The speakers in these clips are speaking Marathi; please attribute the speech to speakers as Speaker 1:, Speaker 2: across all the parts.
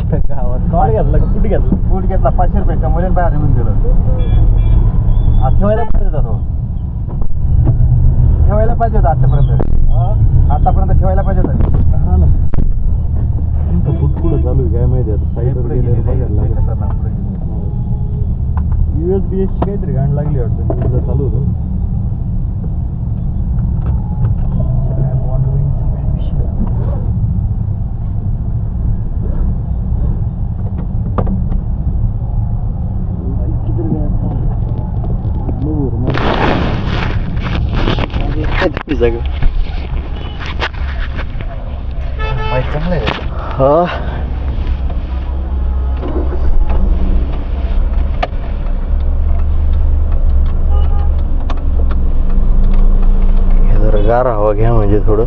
Speaker 1: गावात कॉल घेतला का कुठे घेतला?
Speaker 2: फूट घेतला 500 रुपये कमवले बाहेर निघून गेलो. आज ठेवायला पाहिजे होता तो. ठेवायला पाहिजे होता आतापर्यंत. आतापर्यंत ठेवायला पाहिजे होता.
Speaker 1: हा ना. तुमचं फूट कुठं चालू आहे काय माहिती आता. साईडवर गेले बघायला लागेल. USB ची काहीतरी गाण लागली वाटतं. न्यूजला चालू होतं.
Speaker 2: चांगलं आहे.
Speaker 1: हा जरा गार हवा घ्या म्हणजे थोडं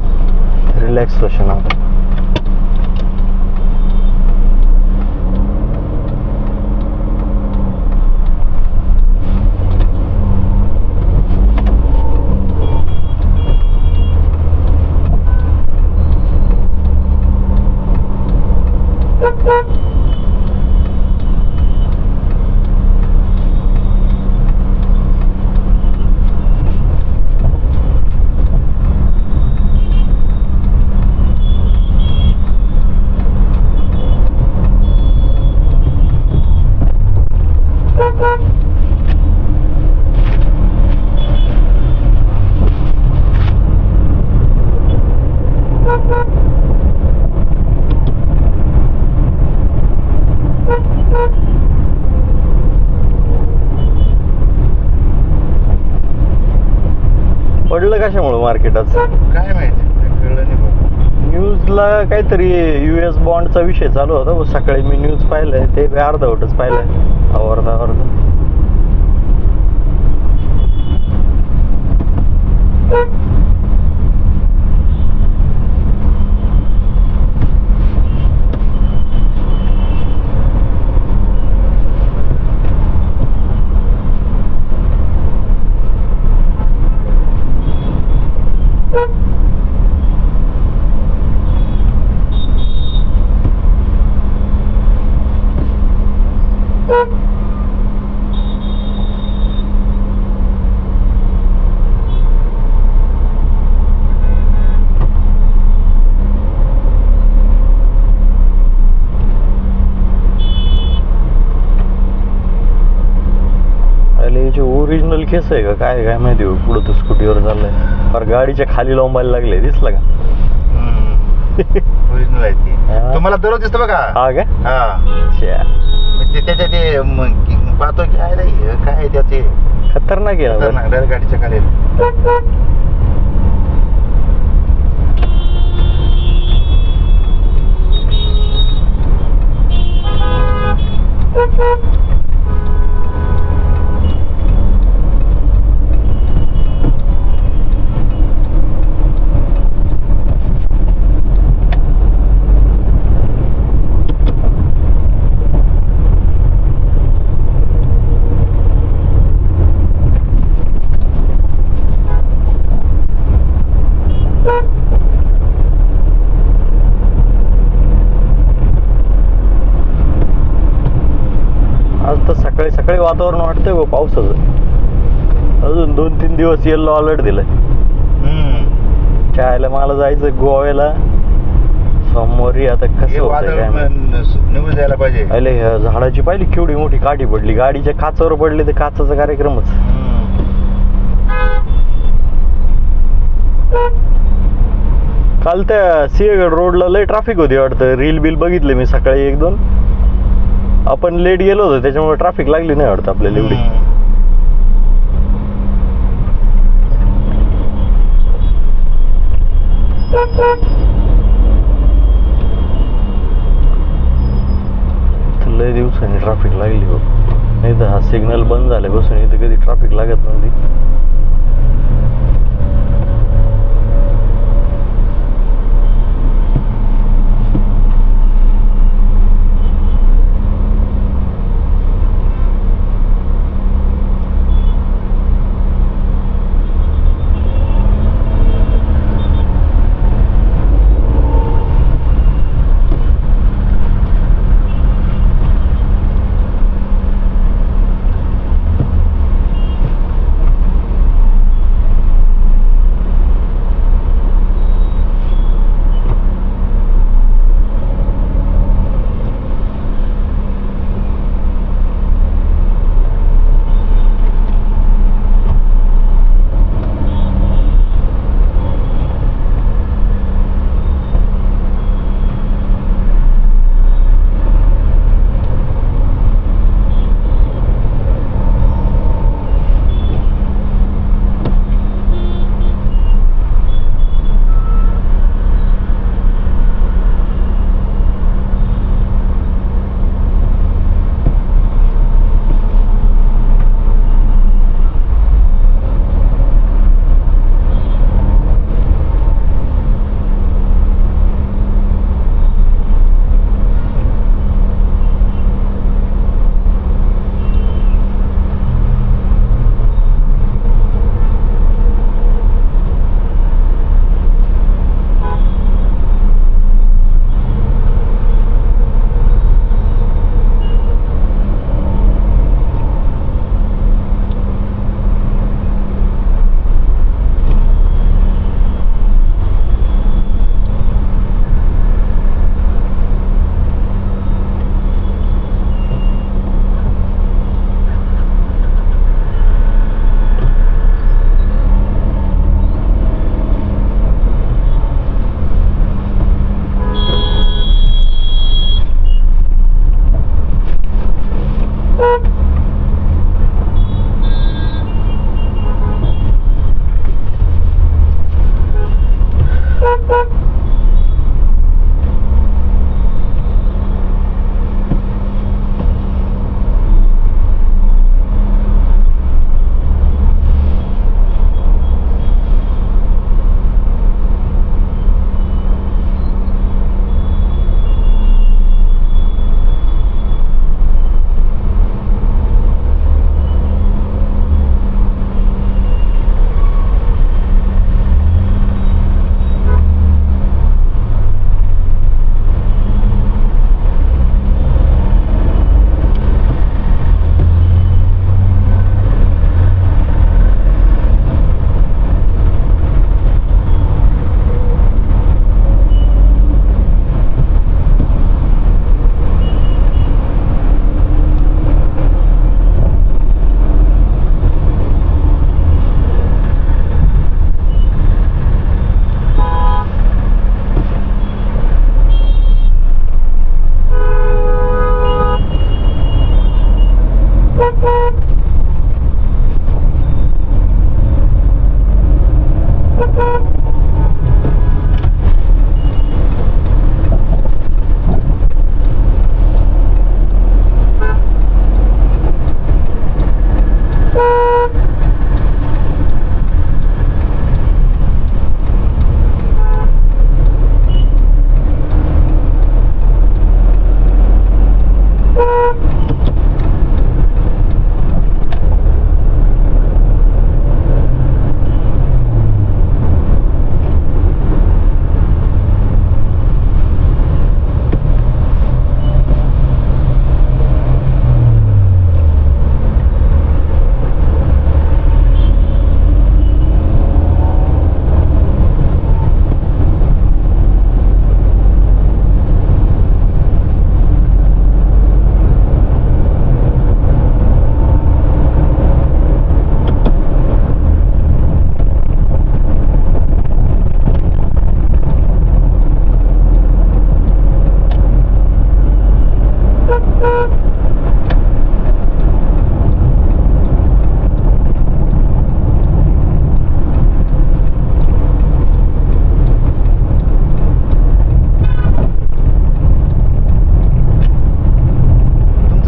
Speaker 1: रिलॅक्सेशन आता. पडलं कशामुळे मार्केटात
Speaker 2: काय माहिती कळलं नाही बघ.
Speaker 1: न्यूजला काहीतरी US बॉन्डचा विषय चालू होता. सकाळी मी न्यूज पाहिलंय ते अर्धवटच पाहिलंय आवरता आवरता. ओरिजिनल केस आहे का काय काय माहिती. पुढं तू स्कूटीवर चाललाय पर गाडीच्या खाली लावून लागले. दिसलं का?
Speaker 2: ओरिजिनल आहे ती. तुम्हाला दररोज दिसतं बघा.
Speaker 1: हा का?
Speaker 2: हा त्याच्या ते पाहतो की काय त्याचे
Speaker 1: खतरनाक आहे
Speaker 2: गाडीच्या खाली.
Speaker 1: सकाळी सकाळी वातावरण वाटतंय गो पावसाचं. अजून 2-3 दिवस येल्लो अलर्ट दिलंय. चायला मला जायचं गोव्याला सोमवारी. आता कसं
Speaker 2: निघून जायला पाहिजे.
Speaker 1: अरे झाडाची पाहिली केवढी मोठी काठी पडली. गाडीच्या काचावर पडली तर काचाचा कार्यक्रमच. काल त्या सिंहगड रोडला लय ट्रॅफिक होती वाटतं. रील बिल बघितले मी सकाळी 1-2. आपण लेट गेलो होतो त्याच्यामुळे ट्रॅफिक लागली नाही वाटतं आपल्याला एवढी. लय दिवसांनी ट्रॅफिक लागली हो. नाही तर हा सिग्नल बंद झाल्यापासून इथं कधी ट्रॅफिक लागत नव्हती.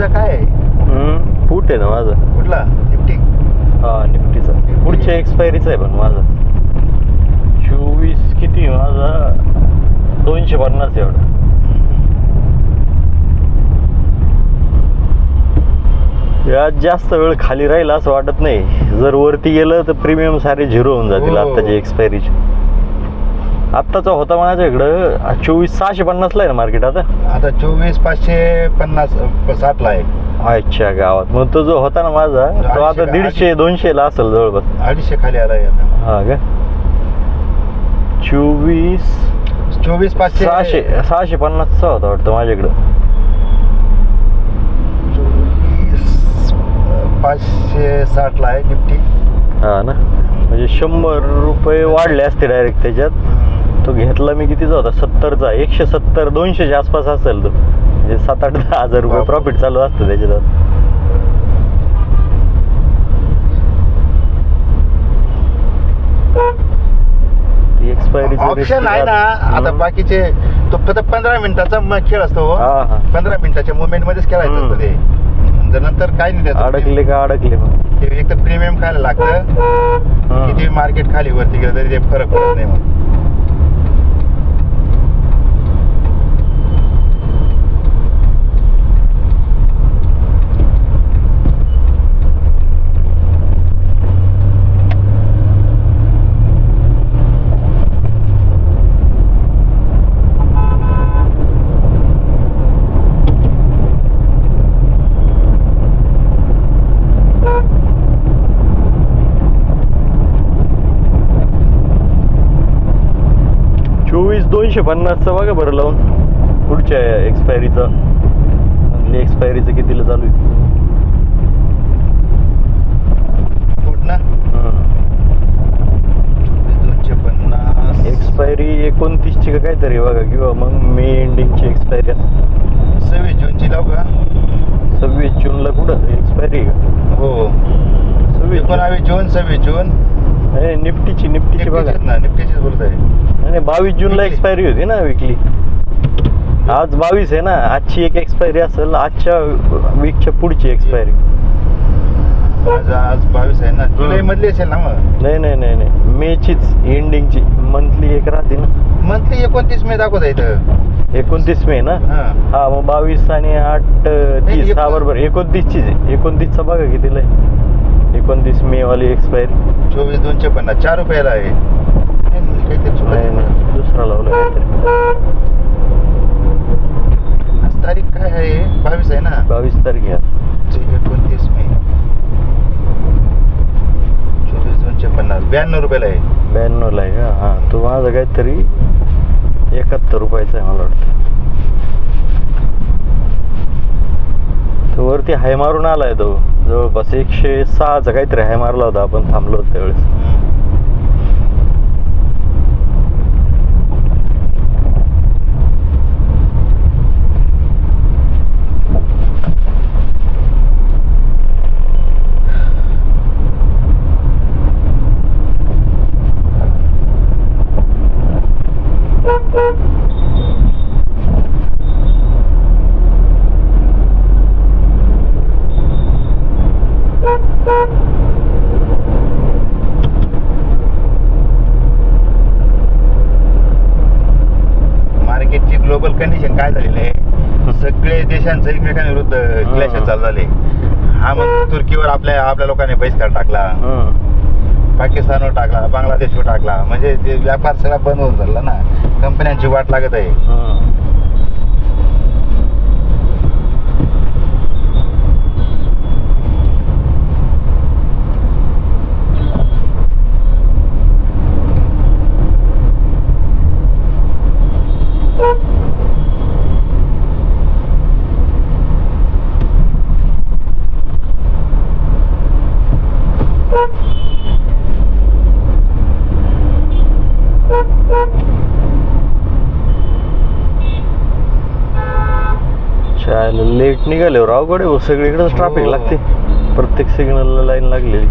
Speaker 2: तुझा काय आहे?
Speaker 1: फूट आहे ना माझा.
Speaker 2: कुठला निफ्टी?
Speaker 1: हा निफ्टीचा पुढच्या एक्सपायरीचा आहे पण माझा 24 किती माझा 250 एवढा. यात जास्त वेळ खाली राहील असं वाटत नाही. जर वरती गेलं तर प्रीमियम सारे झिरो होऊन जातील
Speaker 2: हो.
Speaker 1: आत्ताची एक्सपायरीचे. आत्ताचा होता माझ्याकडं 24,650 ला आहे ना मार्केट आता.
Speaker 2: आता 24,550 60 ला आहे.
Speaker 1: अच्छा गावात मग तो जो होता ना माझा तो आता 150-200 ला असेल जवळपास.
Speaker 2: 250 खाली आलाय आता.
Speaker 1: हा का
Speaker 2: 24,500
Speaker 1: 650 चा होता वाटतं माझ्याकडं.
Speaker 2: 24,560 ला आहे निफ्टी.
Speaker 1: हा ना म्हणजे 100 रुपये वाढले असते डायरेक्ट त्याच्यात. तो घेतला मी कितीचा होता 70चा 170 200च्या आसपास असेल तो. म्हणजे 7-8 हजार रुपये प्रॉफिट चालू असतं त्याच्यात. एक्सपायरी
Speaker 2: ऑप्शन आहे ना आता बाकीचे तो फक्त 15 मिनिटाचा खेळ असतो. 15 मिनिटाच्या मुवमेंट मध्येच खेळायचं असतं ते. नंतर काय नाही त्याचं.
Speaker 1: अडकले का अडकले मग
Speaker 2: ते एक तर प्रीमियम खायला लागतं. किती मार्केट खाली वरती गेलं तरी ते फरक पडत नाही मग.
Speaker 1: $250 बघा बरं लावून पुढच्या एक्सपायरीचा. मंथली एक्सपायरीचं कितीला चालू आहे
Speaker 2: ना 250
Speaker 1: एक्सपायरी 29ची का काहीतरी बघा किंवा मग मे एंडिंगची एक्सपायरी असते.
Speaker 2: 26 जूनची लाव का?
Speaker 1: 26 जूनला कुठं एक्सपायरी का?
Speaker 2: हो 19 जून 26 जून निफ्टीची बघा ना. निफ्टीचीच बोलत आहे.
Speaker 1: नाही 22 जूनला एक्सपायरी होती ना विकली. आज 22 आहे ना. आजची एक एक्सपायरी असेल आजच्या वीकच्या पुढची एक्सपायरी.
Speaker 2: आज 22 आहे ना. जुलै मधली असेल ना मग.
Speaker 1: नाही मेचीच एंडिंगची मंथली एक राहते ना.
Speaker 2: मंथली 29 मे दाखवत आहे इथं.
Speaker 1: 29 मे ना. हा मग 22 आणि 8 30 हा बरोबर 29 चीच आहे. 29चा बघा कितीला आहे 29 मे वाली एक्सपायरी.
Speaker 2: 24,250 4 रुपयाला आहे.
Speaker 1: नाही दुसरा लावला काहीतरी.
Speaker 2: आज तारीख काय आहे? 22 आहे ना.
Speaker 1: 22 तारीख आहे.
Speaker 2: 29 मे 24,250 92 रुपयाला आहे.
Speaker 1: 92 ला आहे का? हा तो माझा काहीतरी 71 रुपयाचा आहे मला वाटतं. तो वरती हाय मारून आलाय तो जवळपास 106चा काहीतरी हाय मारला होता आपण थांबलो होतो त्यावेळेस.
Speaker 2: मार्केटची ग्लोबल कंडिशन काय झालेली आहे? सगळे देशांचं एकमेकांविरुद्ध क्लॅश चालू झाले. हा मग तुर्कीवर आपल्या लोकांनी बहिष्कार टाकला. पाकिस्तानवर टाकला. बांगलादेशवर टाकला. म्हणजे ते व्यापार सगळा बंद होऊन चालला ना. कंपन्यांची वाट लागत आहे.
Speaker 1: लेट निघाले रावगडे हो. सगळीकडेच ट्रॅफिक लागते. प्रत्येक सिग्नलला लाईन लागलेली.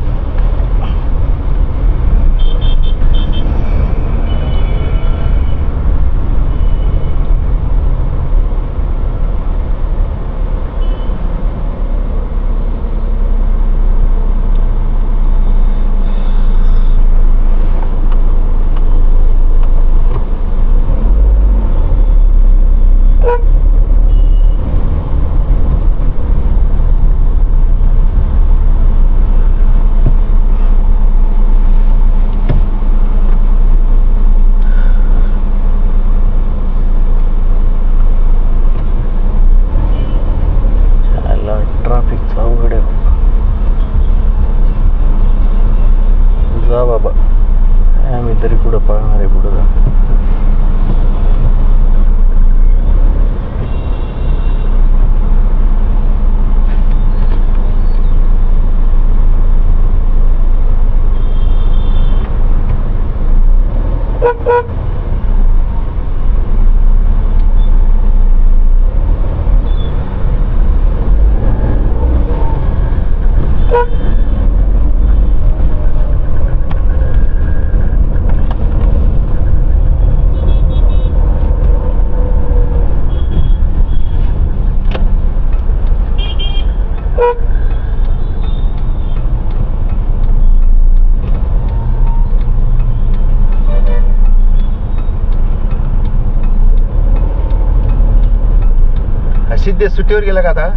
Speaker 2: सिद्धेश सुट्टीवर गेला का आता?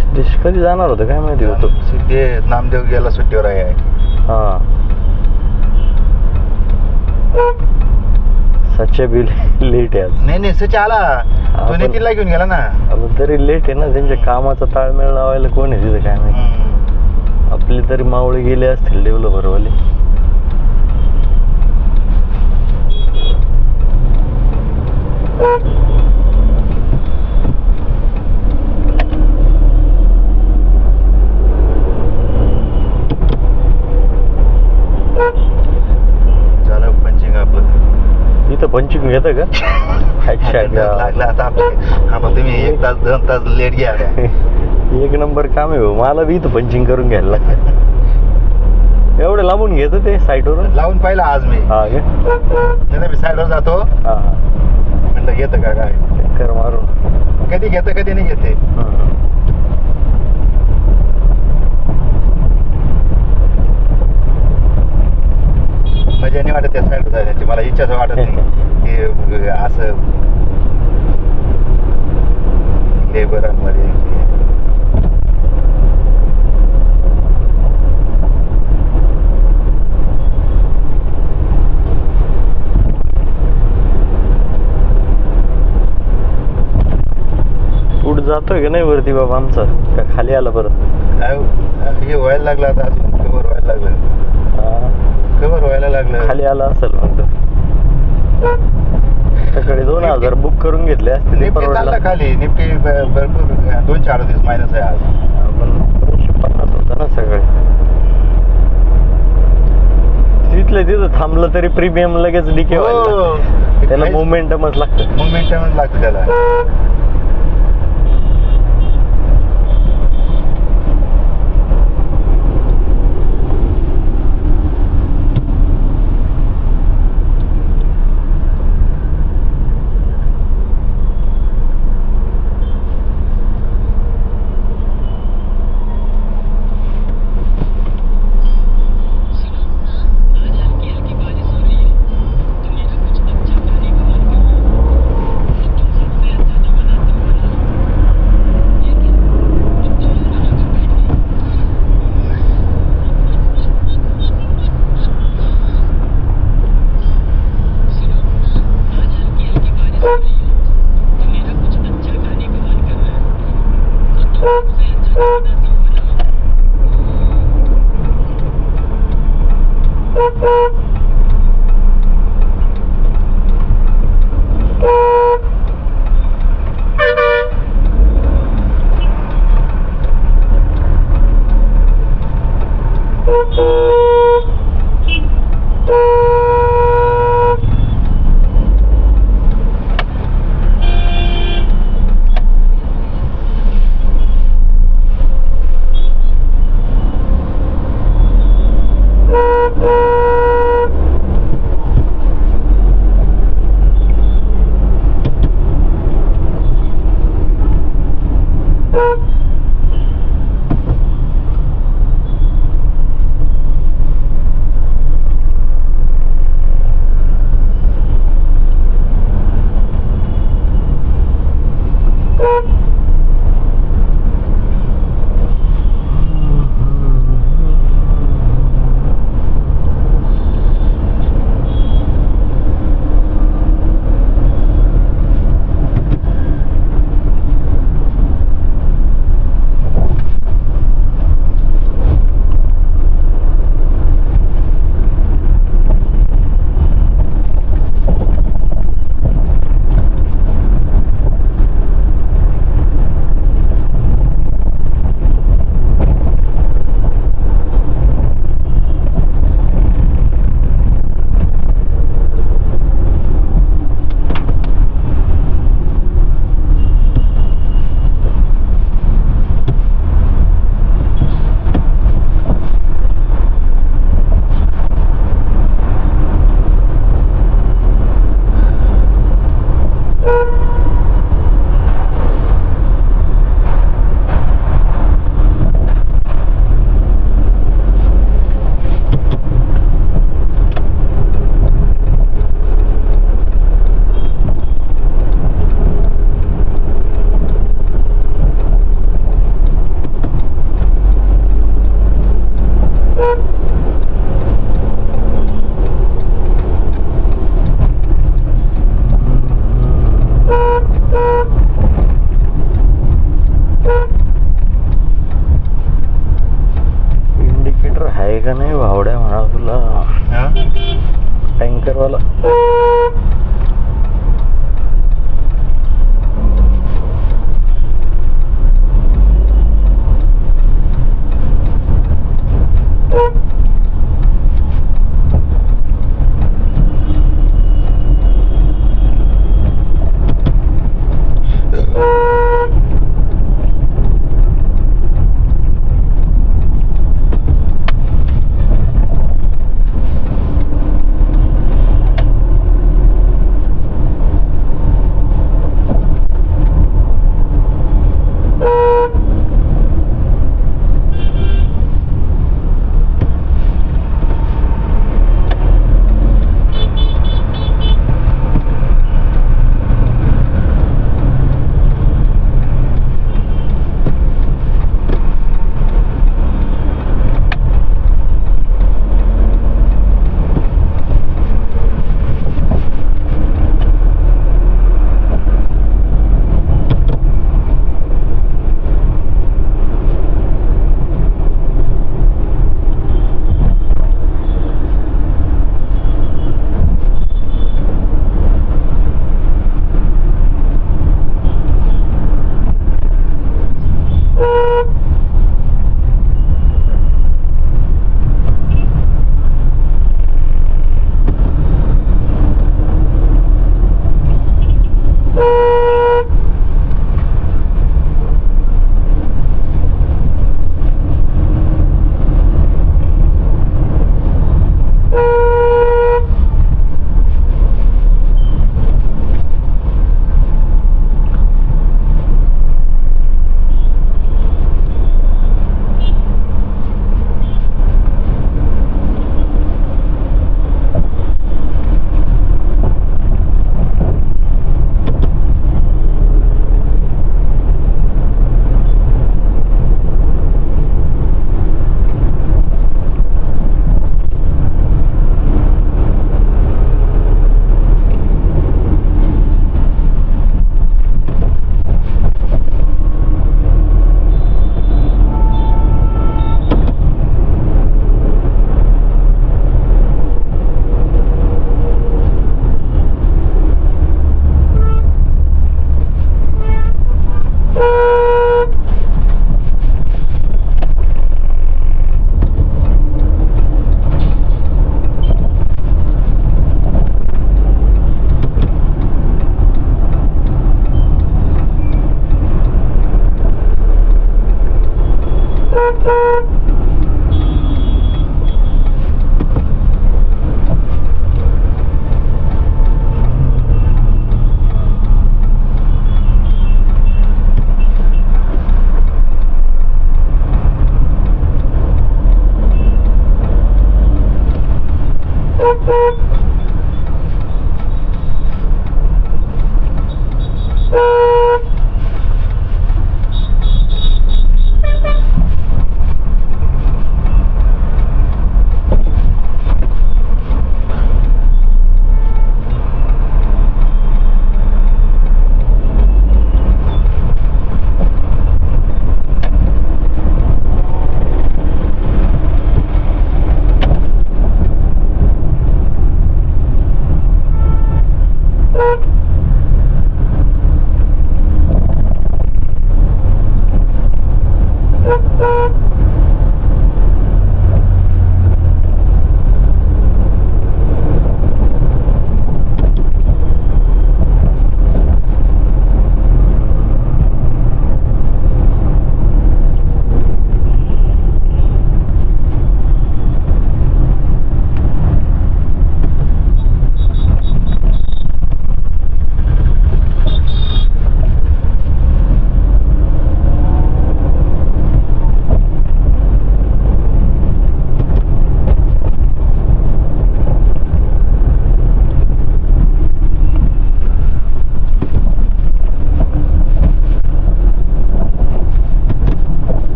Speaker 1: सिद्धेश कधी जाणार होतं काय माहिती होतो.
Speaker 2: सिद्धेश नामदेव गेला सुट्टीवर आहे.
Speaker 1: हा सच्चे बी लेट आहे आज.
Speaker 2: नाही सच आला, तो
Speaker 1: पण-
Speaker 2: नितीनला घेऊन गेला ना.
Speaker 1: आपण तरी लेट आहे ना, त्यांच्या कामाचा ताळमेळ लावायला कोण आहे तिथं काय माहिती. आपली तरी मावळे गेले असतील डेव्हलपरवाले.
Speaker 2: झालं पंचिंग आपलं.
Speaker 1: इथं पंचिंग घेतं का? अच्छा
Speaker 2: लागला आता आपण तुम्ही 1 तास 2 तास लेट घ्या.
Speaker 1: एक नंबर काम आहे भाऊ. मला बी इथं पंचिंग करून घ्यायला लागतं. एवढं लांबून घेतं ते साईडवरून.
Speaker 2: लावून पाहिला आज मी.
Speaker 1: हा का?
Speaker 2: नाही मी साईडवर जातो,
Speaker 1: हा
Speaker 2: म्हटलं घेतं का काय.
Speaker 1: चक्कर मारून.
Speaker 2: कधी घेतं कधी नाही घेते. मजा नाही वाटत त्या साईडवर जायची. मला इच्छाच वाटत नाही की असं लेबरांमध्ये.
Speaker 1: पुढे जातोय का नाही वरती बाबा आमचा, का खाली आला परत?
Speaker 2: काय हे व्हायला लागलं आता, अजून कव्हर व्हायला लागलं. कव्हर व्हायला लागलं.
Speaker 1: खाली आला असेल मग. सकाळी 2000 बुक करून घेतले असते ते
Speaker 2: निफ्टी
Speaker 1: परवडला.
Speaker 2: चालला खाली. निफ्टी भरपूर 2-4 मायनस आहे आज.
Speaker 1: आपण 250 होता ना सगळे. तिथलं तिथं थांबलं तरी प्रीमियम लगेच डिके व्हायला. त्याला मोमेंटमच लागतं.
Speaker 2: मोमेंटम लागतं त्याला.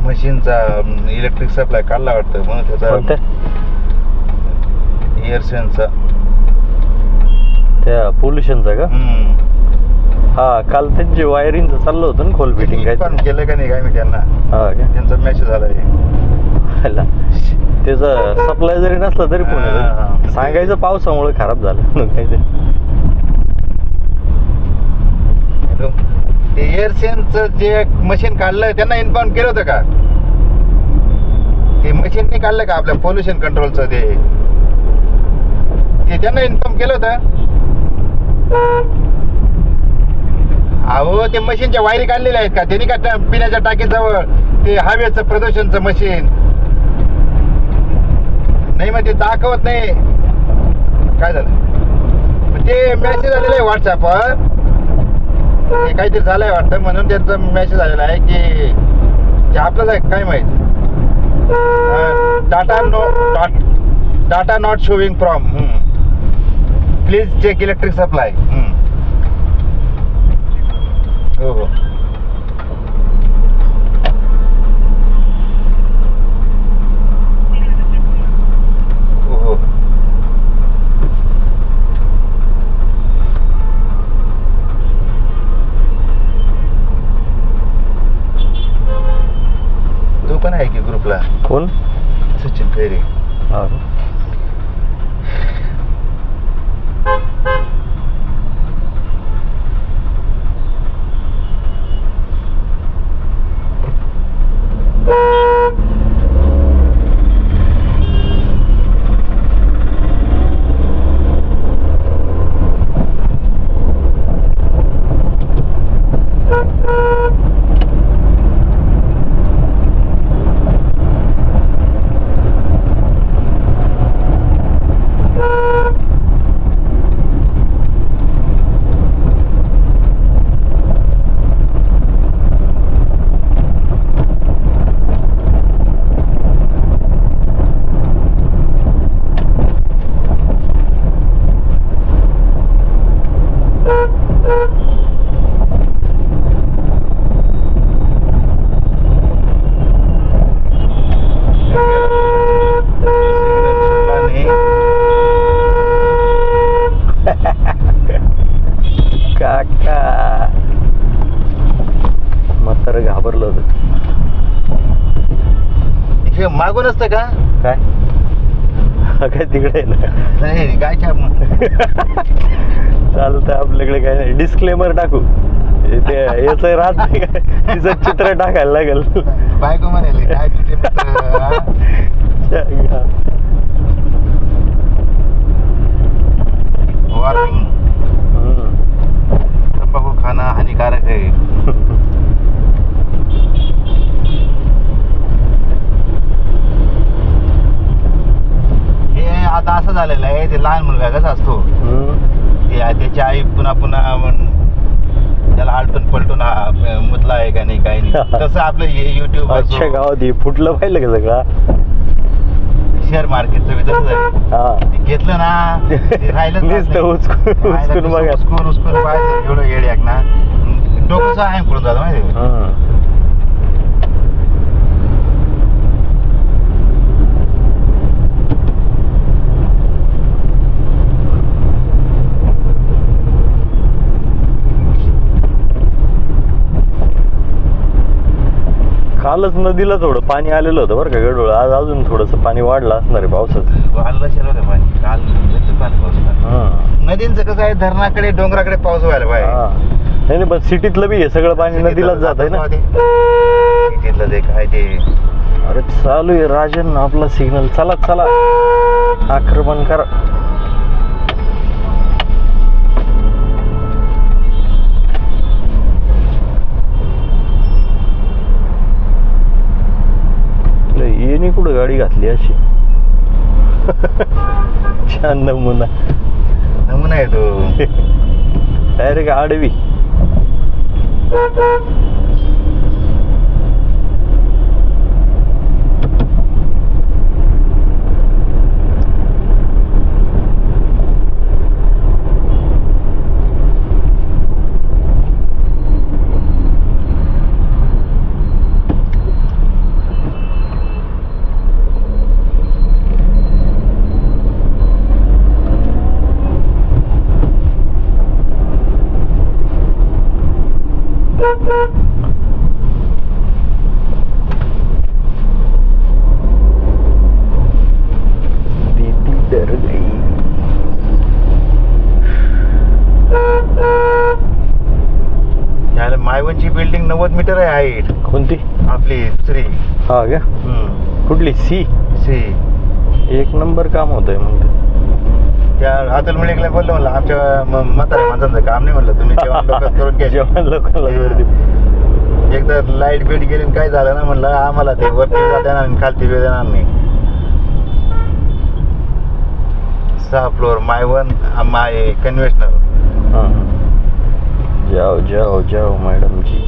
Speaker 2: मशीनचा इलेक्ट्रिक सप्लाय काढला वाटतं म्हणून त्याचा एअर सेन्सचा
Speaker 1: त्या पोल्युशनचा का? हा, काल त्यांची वायरिंगचं चाललं होतं ना, खोल फिटिंग काय
Speaker 2: पण केलं का नाही काय मी त्यांना.
Speaker 1: हा का?
Speaker 2: त्यांचा मेसेज आला
Speaker 1: त्याचा सप्लाय जरी नसला तरी पुणे सांगायचं पावसामुळे खराब झालं काहीतरी.
Speaker 2: ते एअर सेन्सचं जे मशीन काढलं त्यांना इन्फॉर्म केलं होतं का? ते मशीन नाही काढलं का आपल्या पोल्युशन कंट्रोलचं ते त्यांना इन्फॉर्म केलं होतं. अहो ते मशीनच्या वायरी काढलेल्या आहेत का त्यांनी का पिण्याच्या टाकीजवळ ते हवेचं प्रदूषणचं मशीन नाही मग ते दाखवत नाही काय झालं मग ते मेसेज आलेला आहे व्हॉट्सअपवर ते काहीतरी झालंय वाटतं म्हणून त्यांचा मेसेज आलेला आहे की ते आपल्याला काय माहित data not showing from please check electric supply हो हो हो हो तू पण आहे की ग्रुपला
Speaker 1: कोण?
Speaker 2: सचिन खैरे
Speaker 1: हा. काका म्हातारं घाबरलं होतं.
Speaker 2: हे मागून असतं का
Speaker 1: काय काय तिकडे आहे ना
Speaker 2: नाही काय
Speaker 1: चालतं आपल्याकडे काय नाही डिस्क्लेमर टाकू ते याच राहत नाही काय तिचं चित्र टाकायला लागेल
Speaker 2: बायको म्हणाले काय तुझे वॉर्निंग तंबाखू खाना हानिकारक आहे हे आता असं झालेलं आहे ते लहान मुलगा कसा असतो त्याची आई पुन्हा पुन्हा त्याला आलटून पलटून मुतला आहे का नाही काही नाही तसं आपलं युट्यूब
Speaker 1: अच्छा गावात फुटलं पाहिलं का सगळं
Speaker 2: शेअर मार्केटचं विधान झालं घेतलं ना ते राहिलं
Speaker 1: उचकून बघा
Speaker 2: उचकून पाहायचं एवढं येड्याक ना डोकं आहे पडून जातं माहिती
Speaker 1: कालच नदीला थोडं पाणी आलेलं होतं बरं का गडोळ आज अजून थोडंसं पाणी वाढलं असणार आहे पावसाचं
Speaker 2: वाढलं शिरवलं पाणी काल पाणी पाऊस नदींचं कसं आहे धरणाकडे डोंगराकडे पाऊस व्हायला पाहिजे
Speaker 1: नाही पण सिटीतलं बी हे सगळं पाणी नदीलाच जात आहे ना
Speaker 2: सिटीतलं ते काय ते
Speaker 1: अरे चालू आहे राजन आपला सिग्नल चला चला आक्रमण करा येणे कुठं गाडी घातली अशी छान नमुना
Speaker 2: आहे तो
Speaker 1: डायरेक्ट आडवी
Speaker 2: मायवनची बिल्डिंग 90 मीटर आहे हाईट
Speaker 1: कोणती
Speaker 2: आपली दुसरी
Speaker 1: हा का कुठली सी
Speaker 2: सी
Speaker 1: एक नंबर काम होतंय मग
Speaker 2: त्या अतुल मुळेकला बोललो म्हणलं आमच्या म्हाताऱ्या माणसांचं काम नाही म्हणलं, तुम्ही जेवण लोकच करून घ्या.
Speaker 1: जेवण लोकांना गर्दी.
Speaker 2: एकदा लाईट बीट गेली आणि काय झालं ना म्हणलं आम्हाला ते वरती जाता येणार नाही, खालती बी देणार नाही. 6 फ्लोअर माय वन माय कन्व्हेन्शनल.
Speaker 1: हाँ जाओ जाओ जाओ मैडम जी.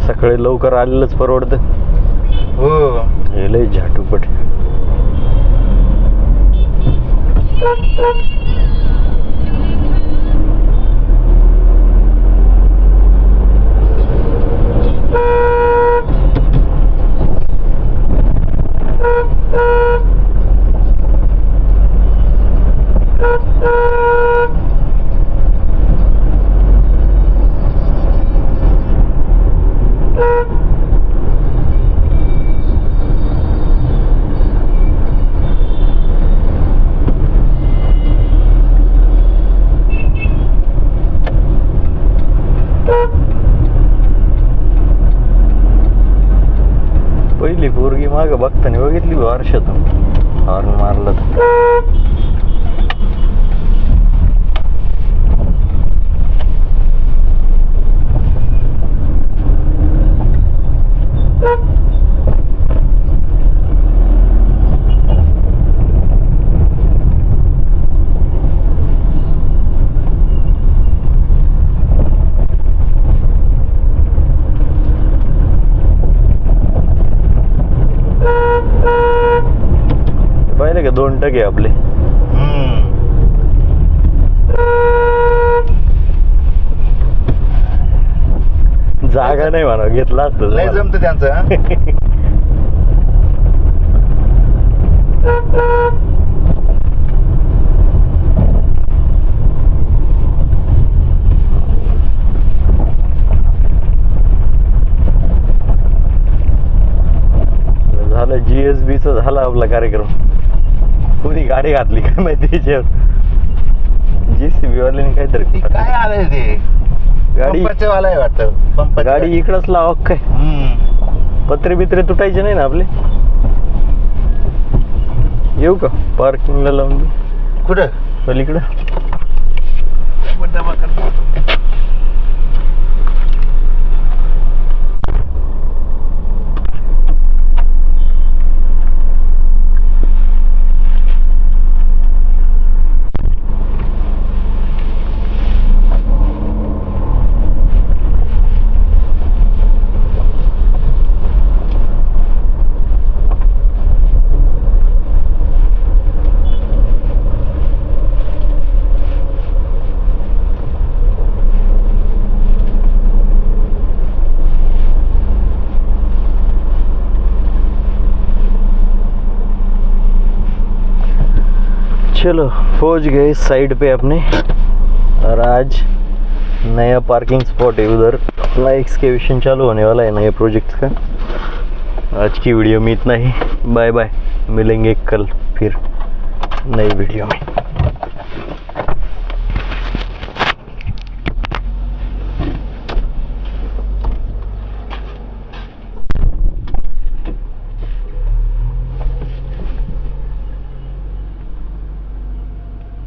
Speaker 1: सकाळी लवकर आलेलंच परवडतं.
Speaker 2: हो
Speaker 1: हे लय झाटूपट. पहिली पोरगी माग बघताना बघितली वर्षातून हॉर्न मारलं तर. पाहिले का 2 टक्के आपले. जागा नाही म्हणा घेतला असतं
Speaker 2: लय जमत त्यांचं.
Speaker 1: झालं GSB चा झाला आपला कार्यक्रम. कोणी गाडी घातली काय माहिती त्याच्यावर. JCB वाल्याने काहीतरी
Speaker 2: काय आलंय ते
Speaker 1: गाडी
Speaker 2: पंपाचं वाला आहे वाटतं. पंपाची
Speaker 1: गाडी इकडंच लावा काय. पत्रे बित्रे तुटायचे नाही ना आपले. येऊ का पार्किंगला लावून देऊ.
Speaker 2: कुठं
Speaker 1: पलीकडं. चलो पहुंच गए साइड पे अपने. और आज नया पार्किंग स्पॉट है उधर. अपना एक्सकेवेशन चालू होने वाला है नए प्रोजेक्ट का. आज की वीडियो में इतना ही. Bye bye. मिलेंगे कल फिर नई वीडियो में.